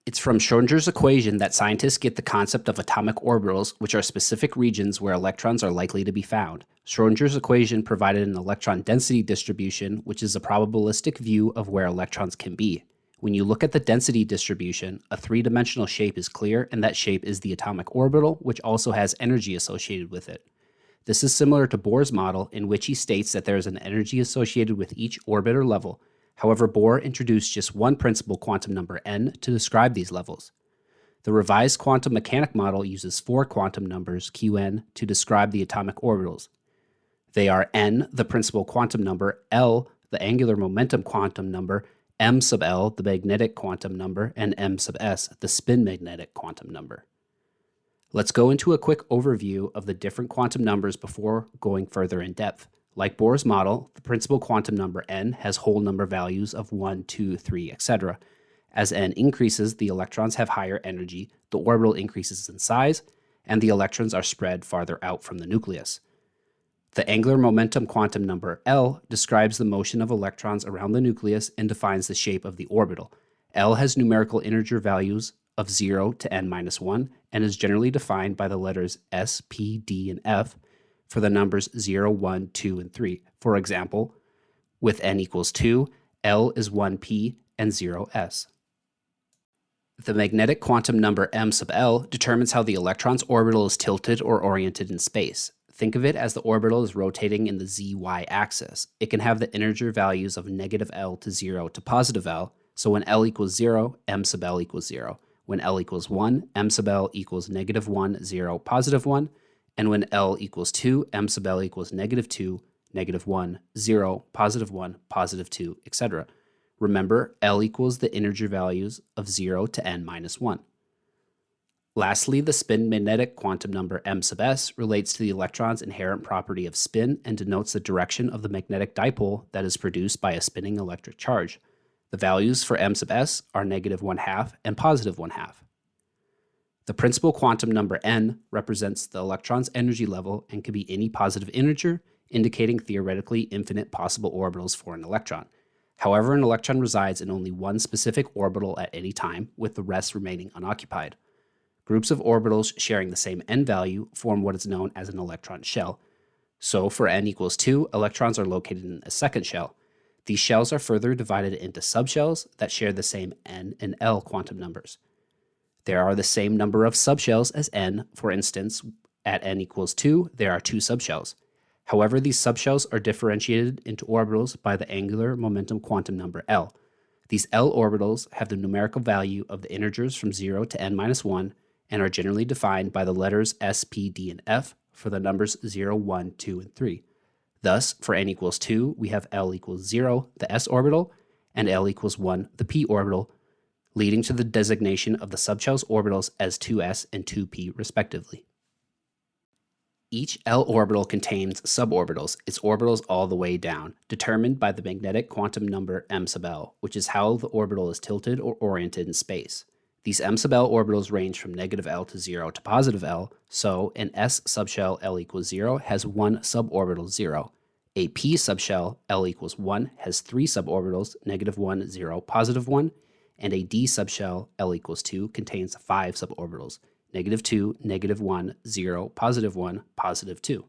It's from Schrödinger's equation that scientists get the concept of atomic orbitals, which are specific regions where electrons are likely to be found. Schrödinger's equation provided an electron density distribution, which is a probabilistic view of where electrons can be. When you look at the density distribution, a three-dimensional shape is clear, and that shape is the atomic orbital, which also has energy associated with it. This is similar to Bohr's model, in which he states that there is an energy associated with each orbit or level. However, Bohr introduced just one principal quantum number n to describe these levels. The revised quantum mechanic model uses four quantum numbers Qn to describe the atomic orbitals. They are n, the principal quantum number, L, the angular momentum quantum number, m sub L, the magnetic quantum number, and m sub S, the spin magnetic quantum number. Let's go into a quick overview of the different quantum numbers before going further in depth. Like Bohr's model, the principal quantum number n has whole number values of 1, 2, 3, etc. As n increases, the electrons have higher energy, the orbital increases in size, and the electrons are spread farther out from the nucleus. The angular momentum quantum number L describes the motion of electrons around the nucleus and defines the shape of the orbital. L has numerical integer values of 0 to n-1 and is generally defined by the letters S, P, D, and F for the numbers 0, 1, 2, and 3. For example, with n equals 2, L is 1p and 0s. The magnetic quantum number m sub L determines how the electron's orbital is tilted or oriented in space. Think of it as the orbital is rotating in the zy axis. It can have the integer values of negative L to 0 to positive L, so when L equals 0, m sub L equals 0. When L equals 1, m sub L equals negative 1, 0, positive 1. And when L equals 2, m sub L equals negative 2, negative 1, 0, positive 1, positive 2, etc. Remember, L equals the integer values of 0 to n-1. Lastly, the spin magnetic quantum number m sub S relates to the electron's inherent property of spin and denotes the direction of the magnetic dipole that is produced by a spinning electric charge. The values for m sub S are negative 1/2 and positive 1/2. The principal quantum number n represents the electron's energy level and can be any positive integer, indicating theoretically infinite possible orbitals for an electron. However, an electron resides in only one specific orbital at any time, with the rest remaining unoccupied. Groups of orbitals sharing the same n value form what is known as an electron shell. So for n equals 2, electrons are located in a second shell. These shells are further divided into subshells that share the same n and L quantum numbers. There are the same number of subshells as n. For instance, at n equals 2, there are 2 subshells. However, these subshells are differentiated into orbitals by the angular momentum quantum number L. These L orbitals have the numerical value of the integers from 0 to n-1 and are generally defined by the letters S, P, D, and F for the numbers 0, 1, 2, and 3. Thus, for n equals 2, we have L equals 0, the s orbital, and L equals 1, the p orbital, leading to the designation of the subshell's orbitals as 2s and 2p respectively. Each L orbital contains suborbitals, its orbitals all the way down, determined by the magnetic quantum number m sub L, which is how the orbital is tilted or oriented in space. These m sub L orbitals range from negative L to 0 to positive L, so an s subshell L equals 0 has one suborbital 0. A p subshell L equals 1 has 3 suborbitals, negative 1, 0, positive 1, and a d subshell L equals 2 contains 5 suborbitals, negative 2, negative 1, 0, positive 1, positive 2.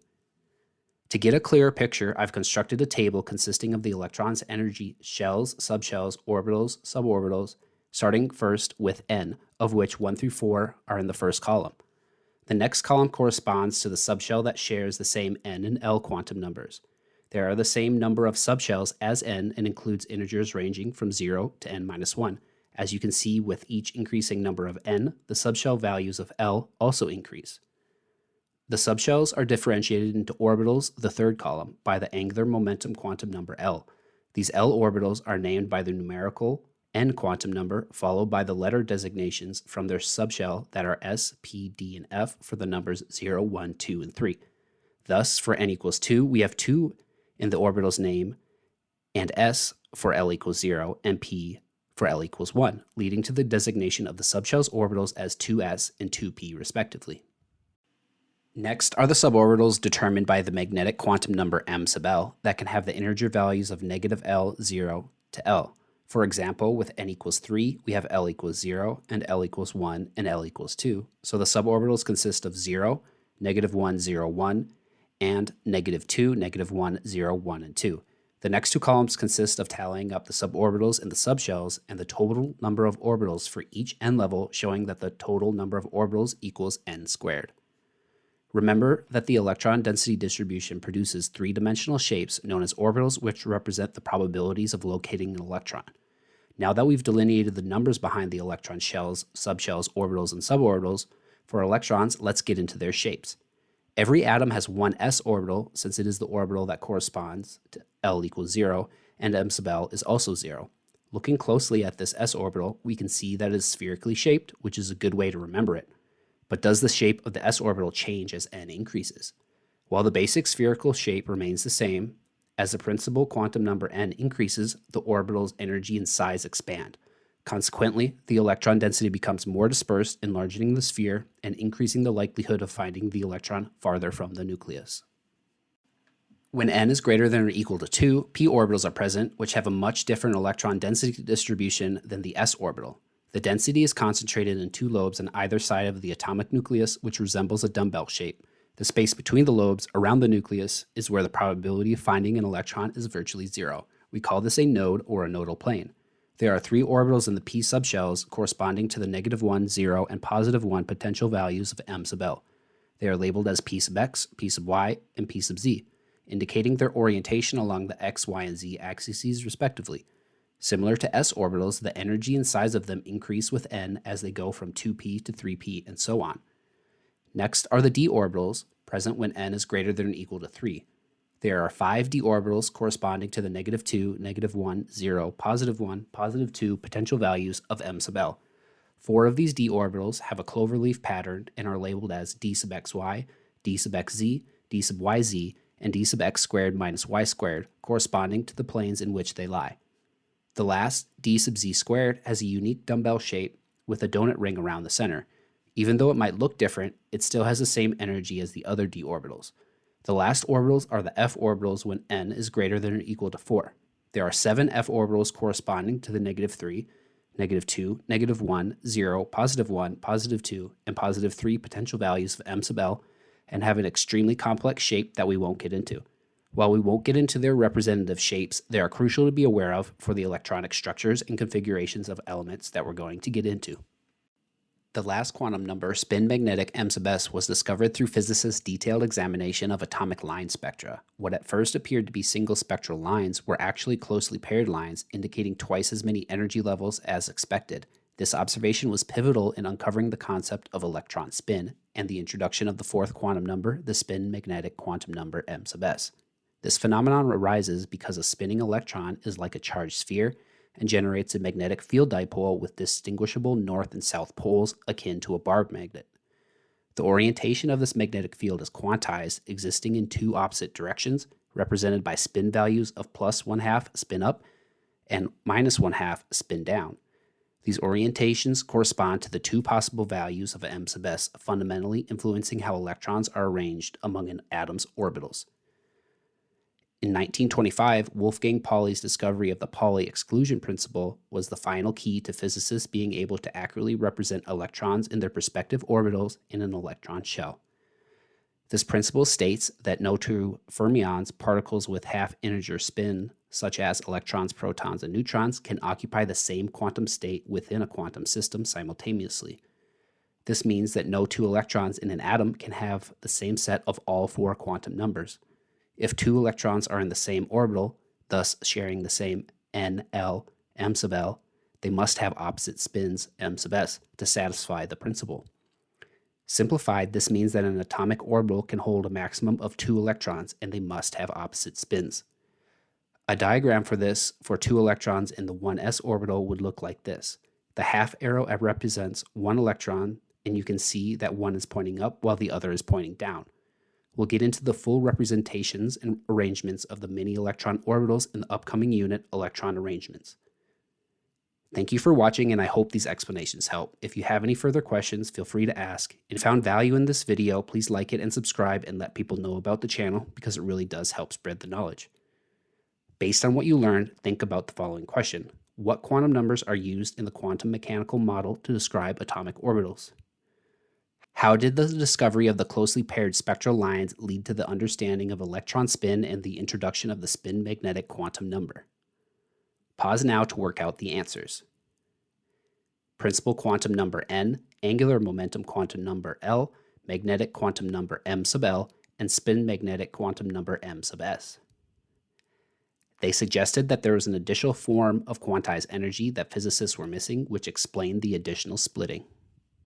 To get a clearer picture, I've constructed a table consisting of the electron's energy shells, subshells, orbitals, suborbitals, starting first with n, of which 1 through 4 are in the first column. The next column corresponds to the subshell that shares the same n and L quantum numbers. There are the same number of subshells as n and includes integers ranging from 0 to n-1. As you can see, with each increasing number of n, the subshell values of L also increase. The subshells are differentiated into orbitals, the third column, by the angular momentum quantum number L. These L orbitals are named by the numerical n quantum number, followed by the letter designations from their subshell that are S, P, D, and F for the numbers 0, 1, 2, and 3. Thus, for n equals 2, we have 2 in the orbital's name, and S for L equals 0, and P for L equals 1, leading to the designation of the subshell's orbitals as 2s and 2p respectively. Next are the suborbitals determined by the magnetic quantum number m sub L that can have the integer values of negative L, 0 to L. For example, with n equals 3, we have L equals 0, and L equals 1, and L equals 2. So the suborbitals consist of 0, -1, 0, 1, and -2, -1, 0, 1, and 2. The next two columns consist of tallying up the suborbitals in the subshells and the total number of orbitals for each n level, showing that the total number of orbitals equals n squared. Remember that the electron density distribution produces three-dimensional shapes known as orbitals, which represent the probabilities of locating an electron. Now that we've delineated the numbers behind the electron shells, subshells, orbitals, and suborbitals, for electrons, let's get into their shapes. Every atom has one s orbital, since it is the orbital that corresponds to L equals 0, and m sub L is also 0. Looking closely at this s orbital, we can see that it is spherically shaped, which is a good way to remember it. But does the shape of the s orbital change as n increases? While the basic spherical shape remains the same, as the principal quantum number n increases, the orbital's energy and size expand. Consequently, the electron density becomes more dispersed, enlarging the sphere and increasing the likelihood of finding the electron farther from the nucleus. When n is greater than or equal to 2, p orbitals are present, which have a much different electron density distribution than the s orbital. The density is concentrated in two lobes on either side of the atomic nucleus, which resembles a dumbbell shape. The space between the lobes around the nucleus is where the probability of finding an electron is virtually 0. We call this a node or a nodal plane. There are three orbitals in the p subshells corresponding to the -1, 0, and +1 potential values of m sub L. They are labeled as p sub x, p sub y, and p sub z, indicating their orientation along the x, y, and z axes respectively. Similar to s orbitals, the energy and size of them increase with n as they go from 2p to 3p and so on. Next are the d orbitals, present when n is greater than or equal to 3. There are 5 d orbitals corresponding to the -2, -1, 0, +1, +2 potential values of m sub L. 4 of these d orbitals have a cloverleaf pattern and are labeled as d sub xy, d sub xz, d sub yz, and d sub x squared minus y squared, corresponding to the planes in which they lie. The last, d sub z squared, has a unique dumbbell shape with a donut ring around the center. Even though it might look different, it still has the same energy as the other d orbitals. The last orbitals are the f orbitals when n is greater than or equal to 4. There are 7 f orbitals corresponding to the -3, -2, -1, 0, +1, +2, and +3 potential values of m sub L, and have an extremely complex shape that we won't get into. While we won't get into their representative shapes, they are crucial to be aware of for the electronic structures and configurations of elements that we're going to get into. The last quantum number, spin magnetic m sub s, was discovered through physicists' detailed examination of atomic line spectra. What at first appeared to be single spectral lines were actually closely paired lines, indicating twice as many energy levels as expected. This observation was pivotal in uncovering the concept of electron spin and the introduction of the fourth quantum number, the spin magnetic quantum number m sub s. This phenomenon arises because a spinning electron is like a charged sphere and generates a magnetic field dipole with distinguishable north and south poles akin to a bar magnet. The orientation of this magnetic field is quantized, existing in two opposite directions, represented by spin values of +1/2 spin up and -1/2 spin down. These orientations correspond to the two possible values of m sub s, fundamentally influencing how electrons are arranged among an atom's orbitals. In 1925, Wolfgang Pauli's discovery of the Pauli exclusion principle was the final key to physicists being able to accurately represent electrons in their respective orbitals in an electron shell. This principle states that no two fermions, particles with half-integer spin, such as electrons, protons, and neutrons, can occupy the same quantum state within a quantum system simultaneously. This means that no two electrons in an atom can have the same set of all 4 quantum numbers. If 2 electrons are in the same orbital, thus sharing the same n, L, m sub L, they must have opposite spins, m sub s, to satisfy the principle. Simplified, this means that an atomic orbital can hold a maximum of 2 electrons, and they must have opposite spins. A diagram for this for 2 electrons in the 1s orbital would look like this. The half arrow represents 1 electron, and you can see that one is pointing up while the other is pointing down. We'll get into the full representations and arrangements of the many electron orbitals in the upcoming unit, electron arrangements. Thank you for watching, and I hope these explanations help. If you have any further questions, feel free to ask. If you found value in this video, please like it and subscribe and let people know about the channel because it really does help spread the knowledge. Based on what you learned, think about the following question. What quantum numbers are used in the quantum mechanical model to describe atomic orbitals? How did the discovery of the closely paired spectral lines lead to the understanding of electron spin and the introduction of the spin magnetic quantum number? Pause now to work out the answers. Principal quantum number n, angular momentum quantum number L, magnetic quantum number m sub L, and spin magnetic quantum number m sub S. They suggested that there was an additional form of quantized energy that physicists were missing, which explained the additional splitting.